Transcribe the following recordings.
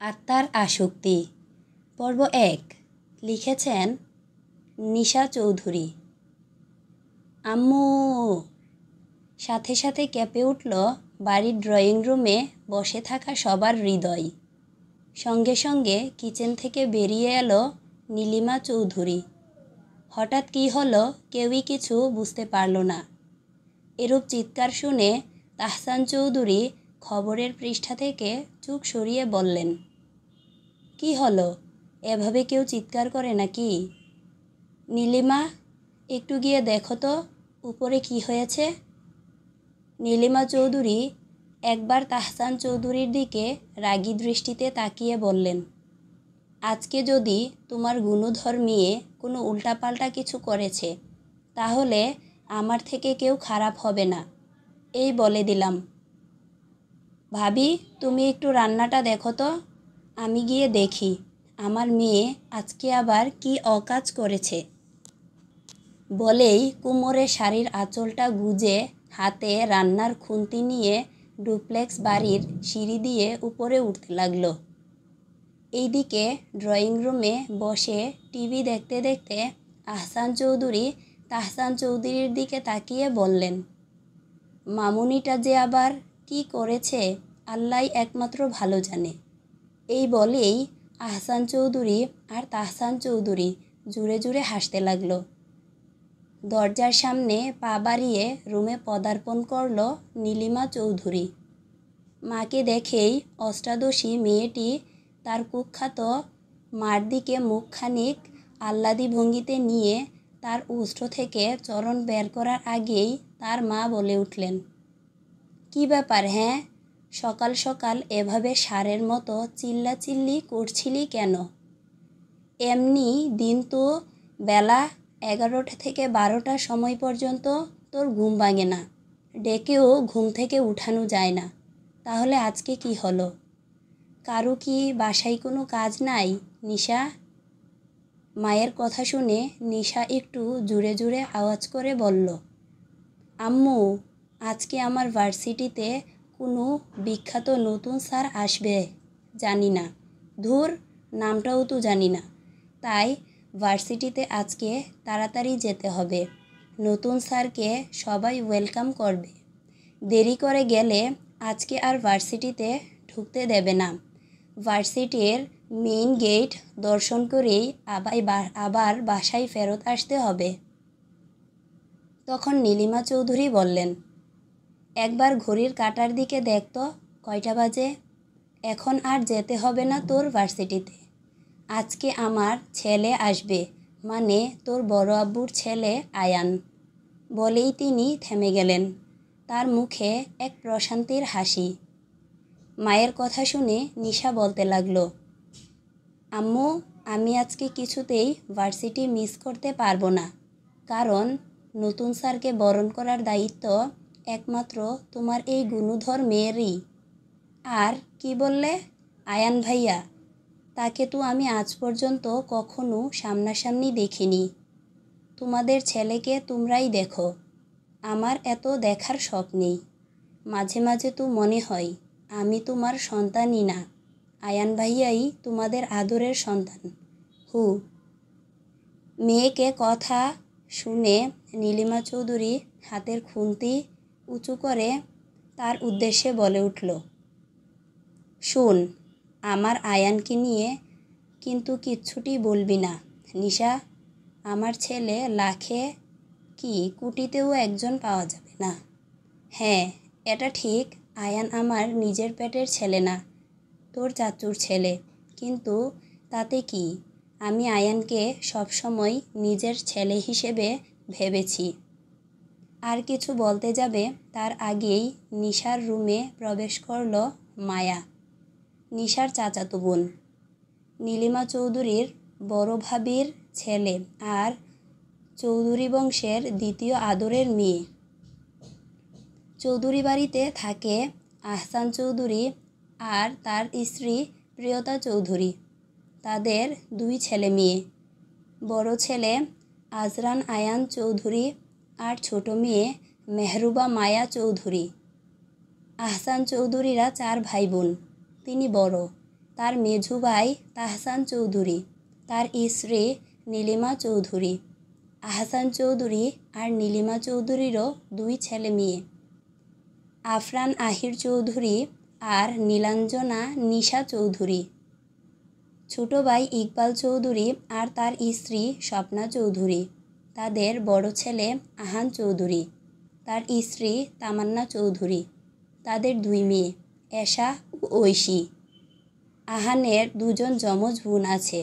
আত্মার আসক্তি পর্ব ১ লিখেছেন নিশা চৌধুরী। আম্মু! সাথে সাথে কেঁপে উঠল বাড়ির ড্রয়িং রুমে বসে থাকা সবার হৃদয়। সঙ্গে সঙ্গে কিচেন থেকে বেরিয়ে এলো নীলিমা চৌধুরী। হঠাৎ কী হলো কেউই কিছু বুঝতে পারল না। এরূপ চিৎকার শুনে তাহসান চৌধুরী খবরের পৃষ্ঠা থেকে চোখ সরিয়ে বললেন, কি হলো? এভাবে কেউ চিৎকার করে নাকি? নীলিমা, একটু গিয়ে দেখো তো উপরে কি হয়েছে। নীলিমা চৌধুরী একবার তাহসান চৌধুরীর দিকে রাগী দৃষ্টিতে তাকিয়ে বললেন, আজকে যদি তোমার গুণধর মেয়ে কোনো উল্টাপাল্টা কিছু করেছে তাহলে আমার থেকে কেউ খারাপ হবে না, এই বলে দিলাম। ভাবি, তুমি একটু রান্নাটা দেখো তো, আমি গিয়ে দেখি আমার মেয়ে আজকে আবার কি অকাজ করেছে। বলেই কোমরে শাড়ির আঁচলটা গুজে হাতে রান্নার খুন্তি নিয়ে ডুপ্লেক্স বাড়ির সিঁড়ি দিয়ে উপরে উঠতে লাগলো। এইদিকে ড্রয়িং রুমে বসে টিভি দেখতে দেখতে আহসান চৌধুরী তাহসান চৌধুরীর দিকে তাকিয়ে বললেন, মামুনিটা যে আবার কি করেছে আল্লাহই একমাত্র ভালো জানে। এই বলেই আহসান চৌধুরী আর তাহসান চৌধুরী জুড়ে জুড়ে হাসতে লাগলো। দরজার সামনে পা বাড়িয়ে রুমে পদার্পণ করল নীলিমা চৌধুরী। মাকে দেখেই অষ্টাদশী মেয়েটি তার কুখ্যাত মার দিকে মুখখানিক আহ্লাদী ভঙ্গিতে নিয়ে তার ওষ্ঠ থেকে চরণ বের করার আগেই তার মা বলে উঠলেন, কি ব্যাপার হ্যাঁ, সকাল সকাল এভাবে ষাঁড়ের মতো চিল্লাচিল্লি করছিলি কেন? এমনি দিন তো বেলা 11টা থেকে 12টার সময় পর্যন্ত তোর ঘুম ভাঙে না, ডেকেও ঘুম থেকে উঠানো যায় না, তাহলে আজকে কি হলো? কারো কি বাসায় কোনো কাজ নাই নিশা? মায়ের কথা শুনে নিশা একটু জুড়ে জুড়ে আওয়াজ করে বলল, আম্মু, আজকে আমার ভার্সিটিতে কোনো বিখ্যাত নতুন স্যার আসবে জানি না, ধুর নামটাও তো জানি না, তাই ভার্সিটিতে আজকে তাড়াতাড়ি যেতে হবে। নতুন স্যারকে সবাই ওয়েলকাম করবে, দেরি করে গেলে আজকে আর ভার্সিটিতে ঢুকতে দেবে না। ভার্সিটির মেইন গেট দর্শন করেই আবার বাসায় ফেরত আসতে হবে। তখন নীলিমা চৌধুরী বললেন, একবার ঘড়ির কাঁটার দিকে দেখতো কয়টা বাজে। এখন আর যেতে হবে না তোর ভার্সিটিতে, আজকে আমার ছেলে আসবে, মানে তোর বড় আব্বুর ছেলে আয়ান। বলেই তিনি থেমে গেলেন, তার মুখে এক প্রশান্তির হাসি। মায়ের কথা শুনে নিশা বলতে লাগলো, আম্মু, আমি আজকে কিছুতেই ভার্সিটি মিস করতে পারবো না, কারণ নতুন স্যারকে বরণ করার দায়িত্ব একমাত্র তোমার এই গুণধর মেয়েরই। আর কি বললে? আয়ান ভাইয়া, তাকে তো আমি আজ পর্যন্ত কখনো সামনাসামনি দেখিনি। তোমাদের ছেলেকে তোমরাই দেখো, আমার এত দেখার শখ নেই। মাঝে মাঝে তো মনে হয় আমি তোমার সন্তানই না, আয়ান ভাইয়াই তোমাদের আদরের সন্তান। মেয়েকে কথা শুনে নীলিমা চৌধুরী হাতের খুন্তি উঁচু করে তার উদ্দেশ্যে বলে উঠল, শোন, আমার আয়ানকে নিয়ে কিন্তু কিচ্ছুটি বলবি না নিশা। আমার ছেলে লাখে কি কোটিতেও একজন পাওয়া যাবে না। হ্যাঁ, এটা ঠিক, আয়ান আমার নিজের পেটের ছেলে না, তোর চাচুর ছেলে, কিন্তু তাতে কি, আমি আয়ানকে সবসময় নিজের ছেলে হিসেবে ভেবেছি। আর কিছু বলতে যাবে তার আগেই নিশার রুমে প্রবেশ করল মায়া, নিশার চাচাতো বোন, নীলিমা চৌধুরীর বড় ভাবির ছেলে আর চৌধুরী বংশের দ্বিতীয় আদরের মেয়ে। চৌধুরী বাড়িতে থাকে আহসান চৌধুরী আর তার স্ত্রী প্রিয়তা চৌধুরী। তাদের 2 ছেলে মেয়ে, বড় ছেলে আজরান আয়ান চৌধুরী আর ছোট মেয়ে মেহরুবা মায়া চৌধুরী। আহসান চৌধুরীরা 4 ভাই বোন, তিনি বড়। তার মেঝু ভাই তাহসান চৌধুরী, তার স্ত্রী নীলিমা চৌধুরী। আহসান চৌধুরী আর নীলিমা চৌধুরীরও 2 ছেলে মেয়ে, আফরান আহির চৌধুরী আর নীলাঞ্জনা নিশা চৌধুরী। ছোট ভাই ইকবাল চৌধুরী আর তার স্ত্রী স্বপ্না চৌধুরী। তাদের বড় ছেলে আহান চৌধুরী, তার স্ত্রী তামান্না চৌধুরী। তাদের 2 মেয়ে, এশা ও ঐশী। আহানের 2 জন যমজ বোন আছে,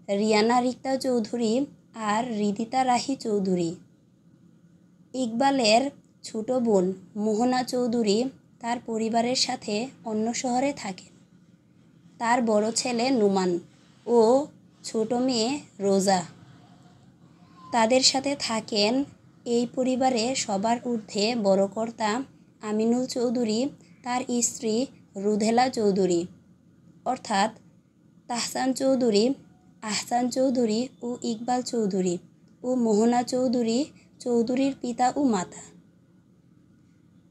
রিয়ানা রিক্তা চৌধুরী আর রিদিতা রাহি চৌধুরী। ইকবালের ছোট বোন মোহনা চৌধুরী তার পরিবারের সাথে অন্য শহরে থাকে। তার বড় ছেলে নুমান ও ছোট মেয়ে রোজা। তাদের সাথে থাকেন এই পরিবারে সবার ঊর্ধ্বে বড় কর্তা আমিনুল চৌধুরী, তার স্ত্রী রুধেলা চৌধুরী, অর্থাৎ তাহসান চৌধুরী, আহসান চৌধুরী ও ইকবাল চৌধুরী ও মোহনা চৌধুরী চৌধুরীর পিতা ও মাতা।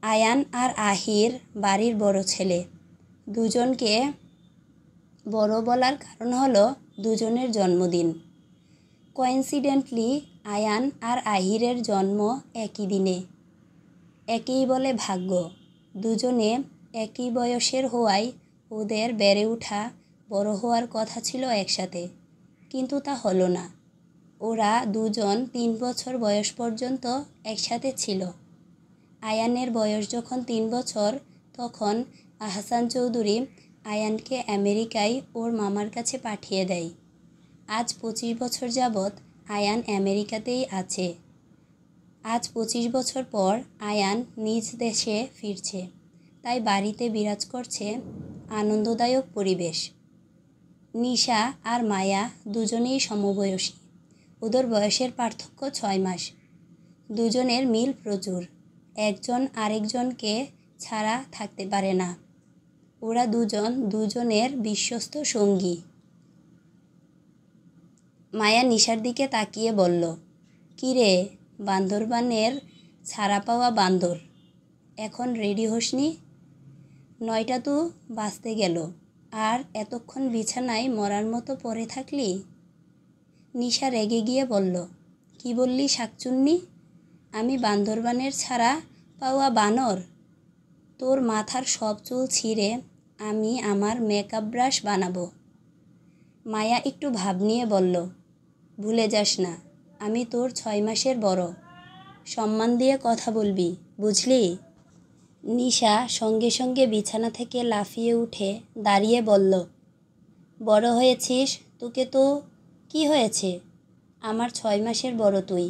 আয়ান আর আহির বাড়ির বড় ছেলে। 2 জনকে বড় বলার কারণ হলো 2 জনের জন্মদিন। কোইন্সিডেন্টলি আয়ান আর আহিরের জন্ম একই দিনে। একই বলে ভাগ্য। 2 জনে একই বয়সের হওয়ায় ওদের বেড়ে ওঠা, বড় হওয়ার কথা ছিল একসাথে, কিন্তু তা হলো না। ওরা 2 জন 3 বছর বয়স পর্যন্ত একসাথে ছিল। আয়ানের বয়স যখন 3 বছর, তখন আহসান চৌধুরী আয়ানকে আমেরিকায় ওর মামার কাছে পাঠিয়ে দেয়। আজ 25 বছর যাবৎ আয়ান আমেরিকাতেই আছে। আজ 25 বছর পর আয়ান নিজ দেশে ফিরছে, তাই বাড়িতে বিরাজ করছে আনন্দদায়ক পরিবেশ। নিশা আর মায়া দুজনেই সমবয়সী। ওদের বয়সের পার্থক্য 6 মাস। 2 জনের মিল প্রচুর, একজন আরেকজনকে ছাড়া থাকতে পারে না। ওরা 2 জন 2 জনের বিশ্বস্ত সঙ্গী। মায়া নিশার দিকে তাকিয়ে বলল, "কি রে, বান্দরবানের ছাড়া পাওয়া বান্দর, এখন রেডি হসনি? 9টা তো বাজতে গেল, আর এতক্ষণ বিছানায় মরার মতো পড়ে থাকলি?" নিশা রেগে গিয়ে বলল, "কি বললি শাকচুন্নি? আমি বান্দরবানের ছাড়া পাওয়া বানর? তোর মাথার সব চুল ছিঁড়ে আমি আমার মেকআপ ব্রাশ বানাবো।" মায়া একটু ভাব নিয়ে বলল, "ভুলে যাস না, আমি তোর 6 মাসের বড়। সম্মান দিয়ে কথা বলবি, বুঝলি?" নিশা সঙ্গে সঙ্গে বিছানা থেকে লাফিয়ে উঠে দাঁড়িয়ে বলল, "বড় হয়েছিস, তোকে তো কি হয়েছে? আমার 6 মাসের বড় তুই,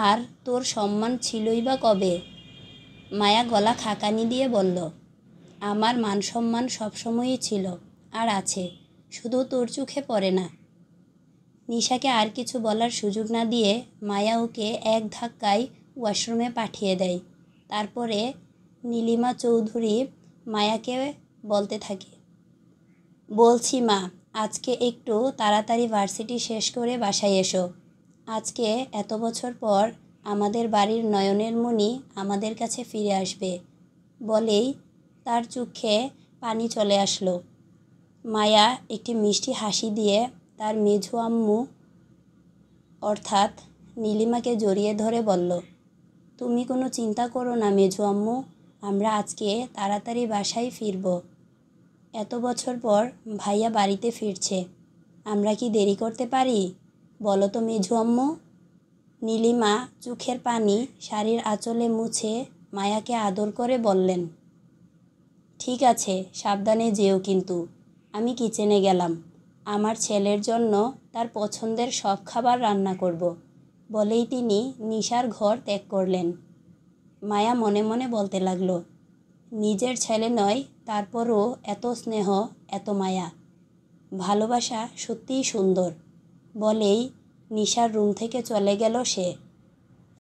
আর তোর সম্মান ছিলই বা কবে?" মায়া গলা খাকানি দিয়ে বলল, "আমার মান সম্মান সবসময়ই ছিল আর আছে, শুধু তোর চোখে পড়ে না।" নিশাকে আর কিছু বলার সুযোগ না দিয়ে মায়া ওকে এক ধাক্কায় ওয়াশরুমে পাঠিয়ে দেয়। তারপরে নীলিমা চৌধুরী মায়াকে বলতে থাকে, "বলছি মা, আজকে একটু তাড়াতাড়ি ভার্সিটি শেষ করে বাসায় এসো। আজকে এত বছর পর আমাদের বাড়ির নয়নের মণি আমাদের কাছে ফিরে আসবে।" বলেই তার চোখে পানি চলে আসলো। মায়া একটি মিষ্টি হাসি দিয়ে তার মেঝো আম্মু অর্থাৎ নীলিমাকে জড়িয়ে ধরে বলল, "তুমি কোনো চিন্তা করো না মেঝো আম্মু, আমরা আজকে তাড়াতাড়ি বাসায় ফিরব। এত বছর পর ভাইয়া বাড়িতে ফিরছে, আমরা কি দেরি করতে পারি? বলো তো মেঝো আম্মু?" নীলিমা চোখের পানি শাড়ির আঁচলে মুছে মায়াকে আদর করে বললেন, "ঠিক আছে, সাবধানে যেও কিন্তু। আমি কিচেনে গেলাম, আমার ছেলের জন্য তার পছন্দের সব খাবার রান্না করব।" বলেই তিনি নিশার ঘর ত্যাগ করলেন। মায়া মনে মনে বলতে লাগলো, নিজের ছেলে নয়, তারপরও এত স্নেহ, এত মায়া, ভালোবাসা সত্যিই সুন্দর। বলেই নিশার রুম থেকে চলে গেল সে।